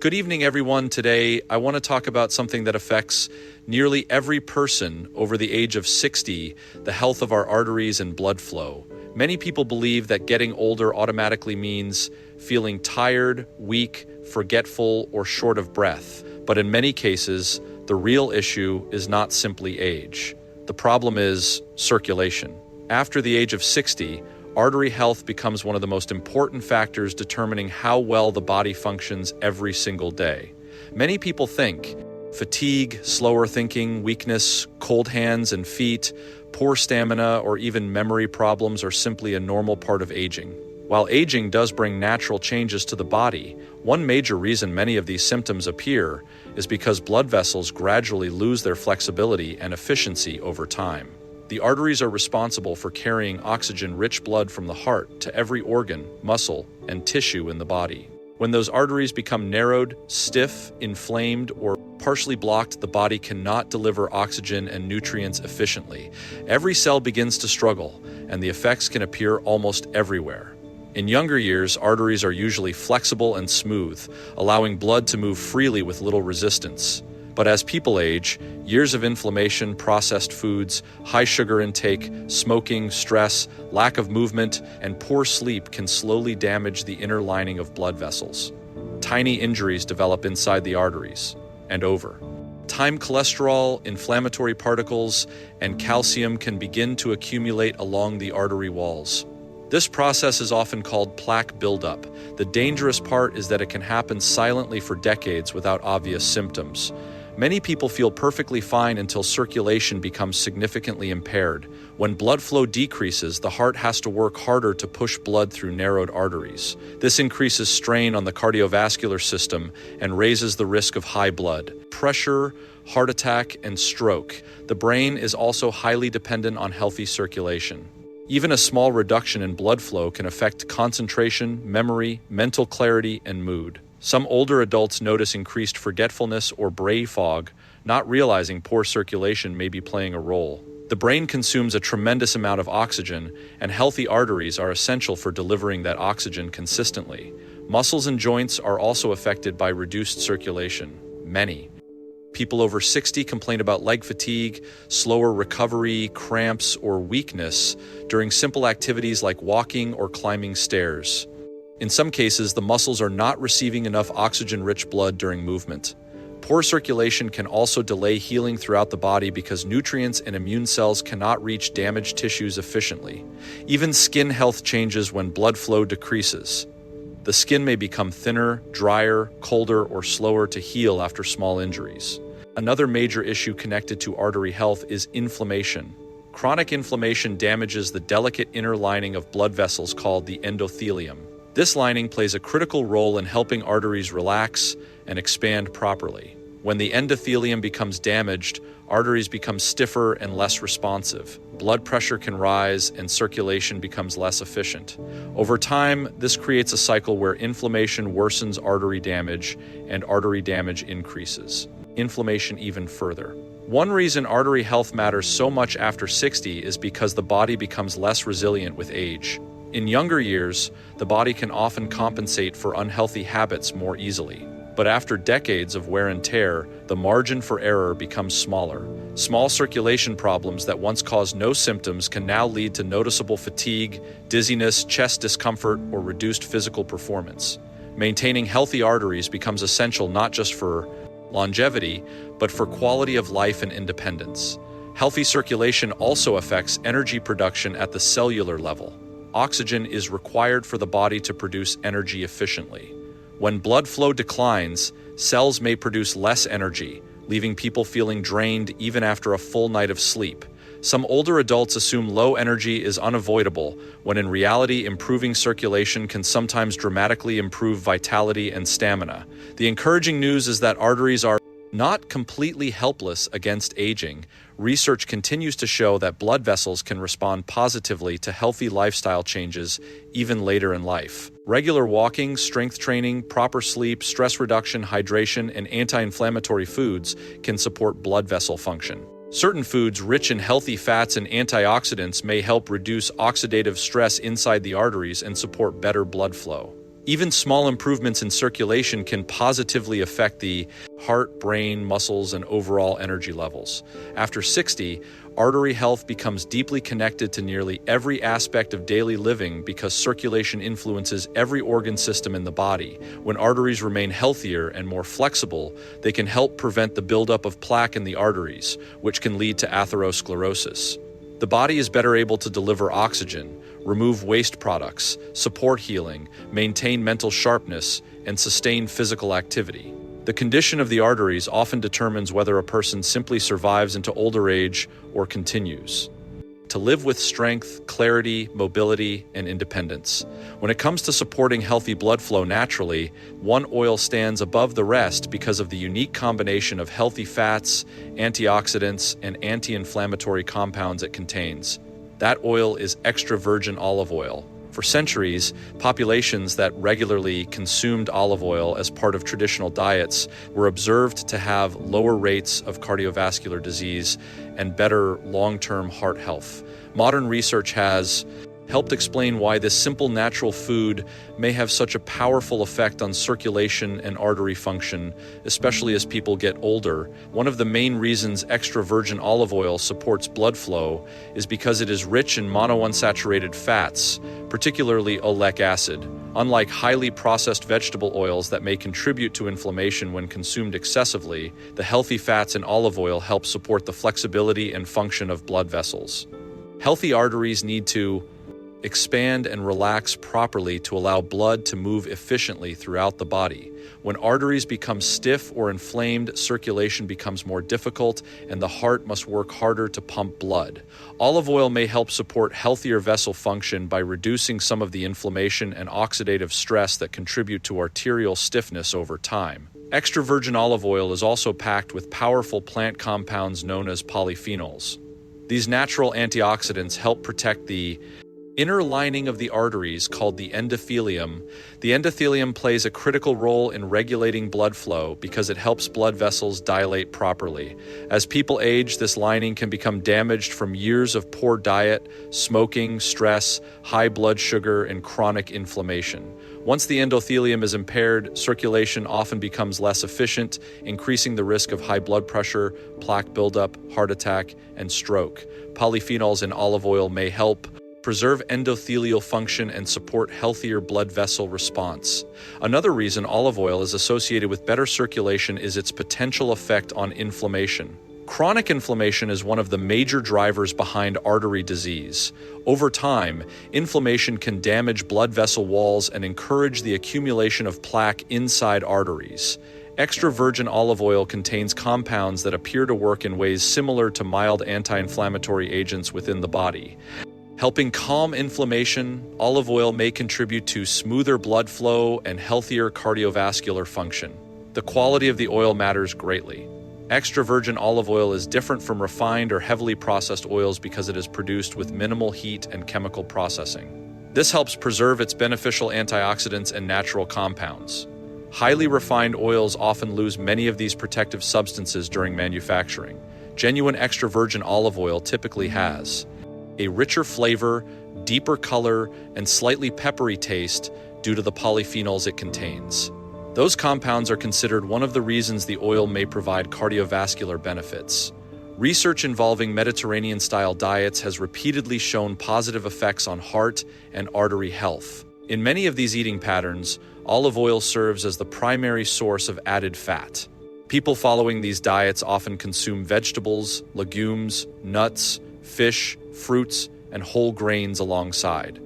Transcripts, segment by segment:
Good evening, everyone. Today, I want to talk about something that affects nearly every person over the age of 60, the health of our arteries and blood flow. Many people believe that getting older automatically means feeling tired, weak, forgetful, or short of breath. But in many cases, the real issue is not simply age. The problem is circulation. After the age of 60, artery health becomes one of the most important factors determining how well the body functions every single day. Many people think fatigue, slower thinking, weakness, cold hands and feet, poor stamina, or even memory problems are simply a normal part of aging. While aging does bring natural changes to the body, one major reason many of these symptoms appear is because blood vessels gradually lose their flexibility and efficiency over time. The arteries are responsible for carrying oxygen-rich blood from the heart to every organ, muscle, and tissue in the body. When those arteries become narrowed, stiff, inflamed, or partially blocked, the body cannot deliver oxygen and nutrients efficiently. Every cell begins to struggle, and the effects can appear almost everywhere. In younger years, arteries are usually flexible and smooth, allowing blood to move freely with little resistance. But as people age, years of inflammation, processed foods, high sugar intake, smoking, stress, lack of movement, and poor sleep can slowly damage the inner lining of blood vessels. Tiny injuries develop inside the arteries, and over time, cholesterol, inflammatory particles, and calcium can begin to accumulate along the artery walls. This process is often called plaque buildup. The dangerous part is that it can happen silently for decades without obvious symptoms. Many people feel perfectly fine until circulation becomes significantly impaired. When blood flow decreases, the heart has to work harder to push blood through narrowed arteries. This increases strain on the cardiovascular system and raises the risk of high blood pressure, heart attack, and stroke. The brain is also highly dependent on healthy circulation. Even a small reduction in blood flow can affect concentration, memory, mental clarity, and mood. Some older adults notice increased forgetfulness or brain fog, not realizing poor circulation may be playing a role. The brain consumes a tremendous amount of oxygen, and healthy arteries are essential for delivering that oxygen consistently. Muscles and joints are also affected by reduced circulation. Many people over 60 complain about leg fatigue, slower recovery, cramps, or weakness during simple activities like walking or climbing stairs. In some cases, the muscles are not receiving enough oxygen-rich blood during movement. Poor circulation can also delay healing throughout the body because nutrients and immune cells cannot reach damaged tissues efficiently. Even skin health changes when blood flow decreases. The skin may become thinner, drier, colder, or slower to heal after small injuries. Another major issue connected to artery health is inflammation. Chronic inflammation damages the delicate inner lining of blood vessels called the endothelium. This lining plays a critical role in helping arteries relax and expand properly. When the endothelium becomes damaged, arteries become stiffer and less responsive. Blood pressure can rise and circulation becomes less efficient. Over time, this creates a cycle where inflammation worsens artery damage and artery damage increases inflammation even further. One reason artery health matters so much after 60 is because the body becomes less resilient with age. In younger years, the body can often compensate for unhealthy habits more easily. But after decades of wear and tear, the margin for error becomes smaller. Small circulation problems that once caused no symptoms can now lead to noticeable fatigue, dizziness, chest discomfort, or reduced physical performance. Maintaining healthy arteries becomes essential not just for longevity, but for quality of life and independence. Healthy circulation also affects energy production at the cellular level. Oxygen is required for the body to produce energy efficiently. When blood flow declines, cells may produce less energy, leaving people feeling drained even after a full night of sleep. Some older adults assume low energy is unavoidable, when in reality, improving circulation can sometimes dramatically improve vitality and stamina. The encouraging news is that arteries are not completely helpless against aging. Research continues to show that blood vessels can respond positively to healthy lifestyle changes even later in life. Regular walking, strength training, proper sleep, stress reduction, hydration, and anti-inflammatory foods can support blood vessel function. Certain foods rich in healthy fats and antioxidants may help reduce oxidative stress inside the arteries and support better blood flow. Even small improvements in circulation can positively affect the heart, brain, muscles, and overall energy levels. After 60, artery health becomes deeply connected to nearly every aspect of daily living because circulation influences every organ system in the body. When arteries remain healthier and more flexible, they can help prevent the buildup of plaque in the arteries, which can lead to atherosclerosis. The body is better able to deliver oxygen, remove waste products, support healing, maintain mental sharpness, and sustain physical activity. The condition of the arteries often determines whether a person simply survives into older age or continues to live with strength, clarity, mobility, and independence. When it comes to supporting healthy blood flow naturally, one oil stands above the rest because of the unique combination of healthy fats, antioxidants, and anti-inflammatory compounds it contains. That oil is extra virgin olive oil. For centuries, populations that regularly consumed olive oil as part of traditional diets were observed to have lower rates of cardiovascular disease and better long-term heart health. Modern research has helped explain why this simple natural food may have such a powerful effect on circulation and artery function, especially as people get older. One of the main reasons extra virgin olive oil supports blood flow is because it is rich in monounsaturated fats, particularly oleic acid. Unlike highly processed vegetable oils that may contribute to inflammation when consumed excessively, the healthy fats in olive oil help support the flexibility and function of blood vessels. Healthy arteries need to expand and relax properly to allow blood to move efficiently throughout the body. When arteries become stiff or inflamed, circulation becomes more difficult and the heart must work harder to pump blood. Olive oil may help support healthier vessel function by reducing some of the inflammation and oxidative stress that contribute to arterial stiffness over time. Extra virgin olive oil is also packed with powerful plant compounds known as polyphenols. These natural antioxidants help protect the inner lining of the arteries, called the endothelium. The endothelium plays a critical role in regulating blood flow because it helps blood vessels dilate properly. As people age, this lining can become damaged from years of poor diet, smoking, stress, high blood sugar, and chronic inflammation. Once the endothelium is impaired, circulation often becomes less efficient, increasing the risk of high blood pressure, plaque buildup, heart attack, and stroke. Polyphenols in olive oil may help preserve endothelial function and support healthier blood vessel response. Another reason olive oil is associated with better circulation is its potential effect on inflammation. Chronic inflammation is one of the major drivers behind artery disease. Over time, inflammation can damage blood vessel walls and encourage the accumulation of plaque inside arteries. Extra virgin olive oil contains compounds that appear to work in ways similar to mild anti-inflammatory agents within the body. Helping calm inflammation, olive oil may contribute to smoother blood flow and healthier cardiovascular function. The quality of the oil matters greatly. Extra virgin olive oil is different from refined or heavily processed oils because it is produced with minimal heat and chemical processing. This helps preserve its beneficial antioxidants and natural compounds. Highly refined oils often lose many of these protective substances during manufacturing. Genuine extra virgin olive oil typically has a richer flavor, deeper color, and slightly peppery taste due to the polyphenols it contains. Those compounds are considered one of the reasons the oil may provide cardiovascular benefits. Research involving Mediterranean-style diets has repeatedly shown positive effects on heart and artery health. In many of these eating patterns, olive oil serves as the primary source of added fat. People following these diets often consume vegetables, legumes, nuts, fish, fruits, and whole grains alongside.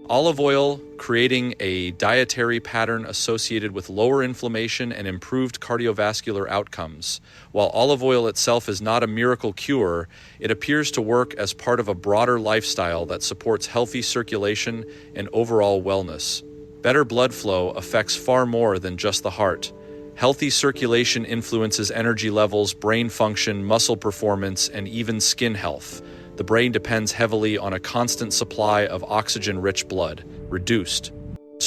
Olive oil, creating a dietary pattern associated with lower inflammation and improved cardiovascular outcomes. While olive oil itself is not a miracle cure, it appears to work as part of a broader lifestyle that supports healthy circulation and overall wellness. Better blood flow affects far more than just the heart. Healthy circulation influences energy levels, brain function, muscle performance, and even skin health. The brain depends heavily on a constant supply of oxygen-rich blood. Reduced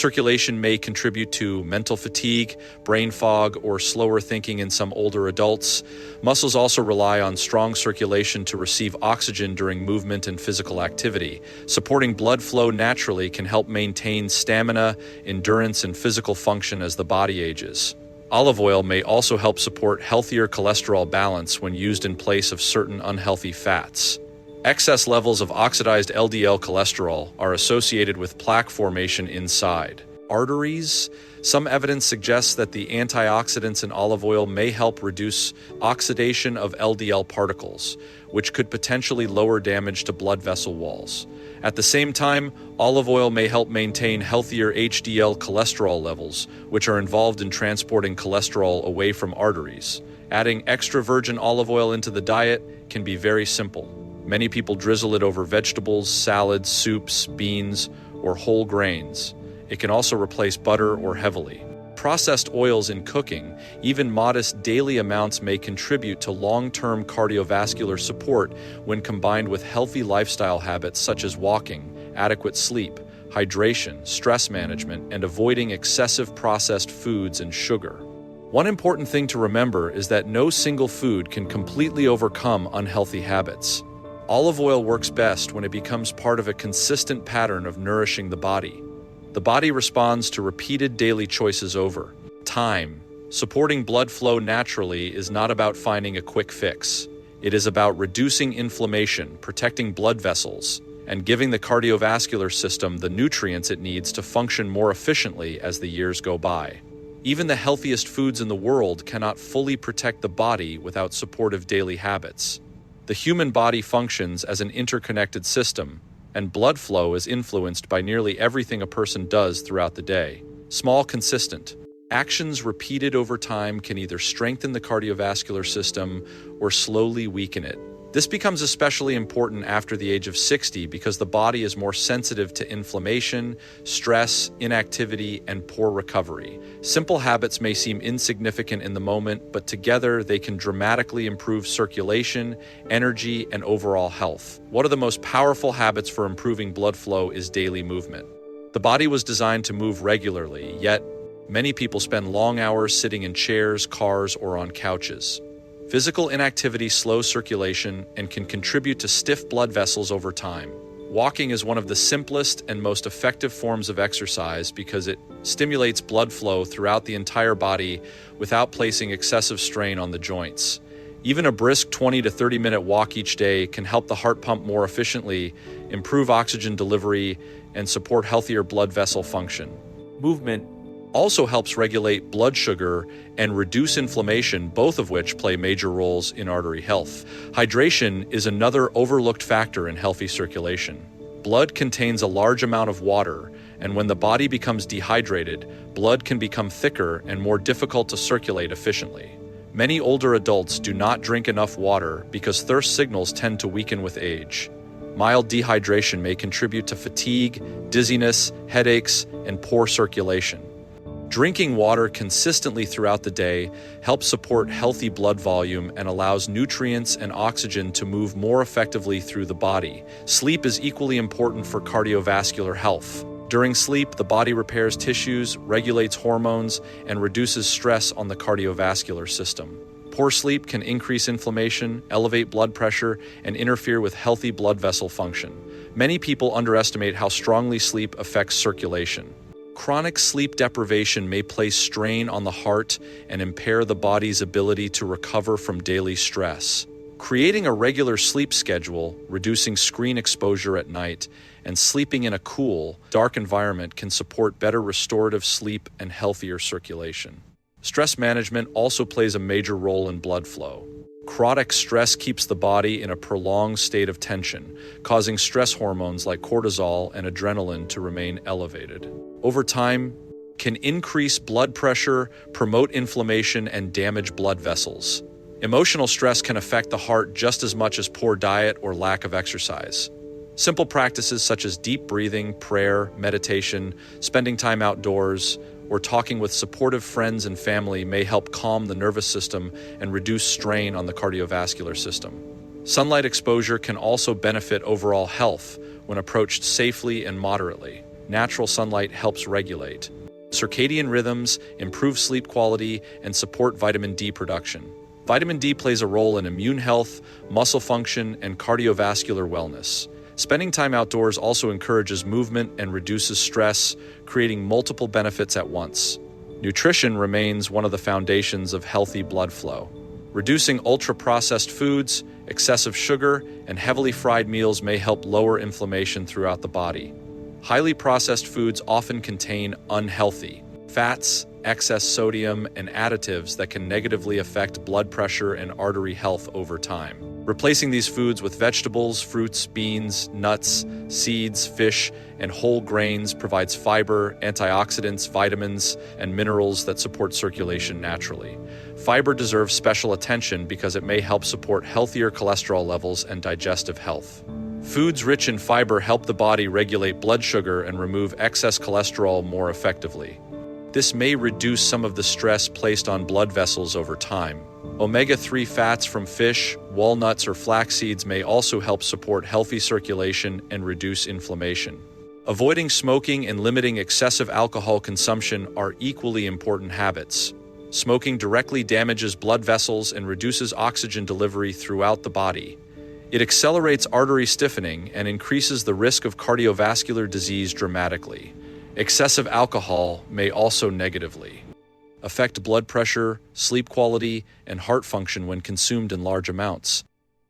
Circulation may contribute to mental fatigue, brain fog, or slower thinking in some older adults. Muscles also rely on strong circulation to receive oxygen during movement and physical activity. Supporting blood flow naturally can help maintain stamina, endurance, and physical function as the body ages. Olive oil may also help support healthier cholesterol balance when used in place of certain unhealthy fats. Excess levels of oxidized LDL cholesterol are associated with plaque formation inside arteries. Some evidence suggests that the antioxidants in olive oil may help reduce oxidation of LDL particles, which could potentially lower damage to blood vessel walls. At the same time, olive oil may help maintain healthier HDL cholesterol levels, which are involved in transporting cholesterol away from arteries. Adding extra virgin olive oil into the diet can be very simple. Many people drizzle it over vegetables, salads, soups, beans, or whole grains. It can also replace butter or heavily processed oils in cooking. Even modest daily amounts may contribute to long-term cardiovascular support when combined with healthy lifestyle habits such as walking, adequate sleep, hydration, stress management, and avoiding excessive processed foods and sugar. One important thing to remember is that no single food can completely overcome unhealthy habits. Olive oil works best when it becomes part of a consistent pattern of nourishing the body. The body responds to repeated daily choices over time. Supporting blood flow naturally is not about finding a quick fix. It is about reducing inflammation, protecting blood vessels, and giving the cardiovascular system the nutrients it needs to function more efficiently as the years go by. Even the healthiest foods in the world cannot fully protect the body without supportive daily habits. The human body functions as an interconnected system, and blood flow is influenced by nearly everything a person does throughout the day. Small, consistent actions repeated over time can either strengthen the cardiovascular system or slowly weaken it. This becomes especially important after the age of 60 because the body is more sensitive to inflammation, stress, inactivity, and poor recovery. Simple habits may seem insignificant in the moment, but together they can dramatically improve circulation, energy, and overall health. One of the most powerful habits for improving blood flow is daily movement. The body was designed to move regularly, yet many people spend long hours sitting in chairs, cars, or on couches. Physical inactivity slows circulation and can contribute to stiff blood vessels over time. Walking is one of the simplest and most effective forms of exercise because it stimulates blood flow throughout the entire body without placing excessive strain on the joints. Even a brisk 20 to 30-minute walk each day can help the heart pump more efficiently, improve oxygen delivery, and support healthier blood vessel function. Movement also helps regulate blood sugar and reduce inflammation, both of which play major roles in artery health. Hydration is another overlooked factor in healthy circulation. Blood contains a large amount of water, and when the body becomes dehydrated, blood can become thicker and more difficult to circulate efficiently. Many older adults do not drink enough water because thirst signals tend to weaken with age. Mild dehydration may contribute to fatigue, dizziness, headaches, and poor circulation. Drinking water consistently throughout the day helps support healthy blood volume and allows nutrients and oxygen to move more effectively through the body. Sleep is equally important for cardiovascular health. During sleep, the body repairs tissues, regulates hormones, and reduces stress on the cardiovascular system. Poor sleep can increase inflammation, elevate blood pressure, and interfere with healthy blood vessel function. Many people underestimate how strongly sleep affects circulation. Chronic sleep deprivation may place strain on the heart and impair the body's ability to recover from daily stress. Creating a regular sleep schedule, reducing screen exposure at night, and sleeping in a cool, dark environment can support better restorative sleep and healthier circulation. Stress management also plays a major role in blood flow. Chronic stress keeps the body in a prolonged state of tension, causing stress hormones like cortisol and adrenaline to remain elevated. Over time, can increase blood pressure, promote inflammation, and damage blood vessels. Emotional stress can affect the heart just as much as poor diet or lack of exercise. Simple practices such as deep breathing, prayer, meditation, spending time outdoors, or talking with supportive friends and family may help calm the nervous system and reduce strain on the cardiovascular system. Sunlight exposure can also benefit overall health when approached safely and moderately. natural sunlight helps regulate circadian rhythms, improve sleep quality, and support vitamin D production. Vitamin D plays a role in immune health, muscle function, and cardiovascular wellness. Spending time outdoors also encourages movement and reduces stress, creating multiple benefits at once. Nutrition remains one of the foundations of healthy blood flow. Reducing ultra-processed foods, excessive sugar, and heavily fried meals may help lower inflammation throughout the body. Highly processed foods often contain unhealthy fats, excess sodium, and additives that can negatively affect blood pressure and artery health over time. Replacing these foods with vegetables, fruits, beans, nuts, seeds, fish, and whole grains provides fiber, antioxidants, vitamins, and minerals that support circulation naturally. Fiber deserves special attention because it may help support healthier cholesterol levels and digestive health. Foods rich in fiber help the body regulate blood sugar and remove excess cholesterol more effectively. This may reduce some of the stress placed on blood vessels over time. Omega-3 fats from fish, walnuts, or flax seeds may also help support healthy circulation and reduce inflammation. Avoiding smoking and limiting excessive alcohol consumption are equally important habits. Smoking directly damages blood vessels and reduces oxygen delivery throughout the body. It accelerates artery stiffening and increases the risk of cardiovascular disease dramatically. Excessive alcohol may also negatively affect blood pressure, sleep quality, and heart function when consumed in large amounts.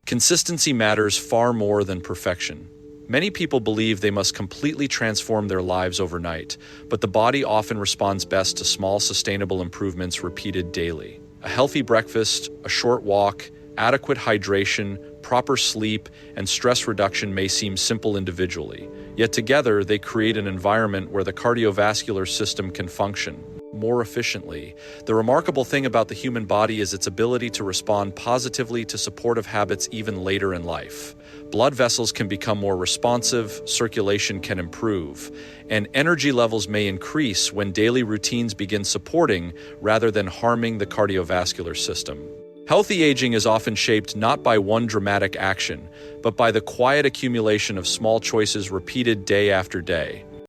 Consistency matters far more than perfection. Many people believe they must completely transform their lives overnight, but the body often responds best to small, sustainable improvements repeated daily. A healthy breakfast, a short walk, adequate hydration, proper sleep, and stress reduction may seem simple individually, yet together they create an environment where the cardiovascular system can function more efficiently. The remarkable thing about the human body is its ability to respond positively to supportive habits even later in life. Blood vessels can become more responsive, circulation can improve, and energy levels may increase when daily routines begin supporting rather than harming the cardiovascular system. Healthy aging is often shaped not by one dramatic action, but by the quiet accumulation of small choices repeated day after day.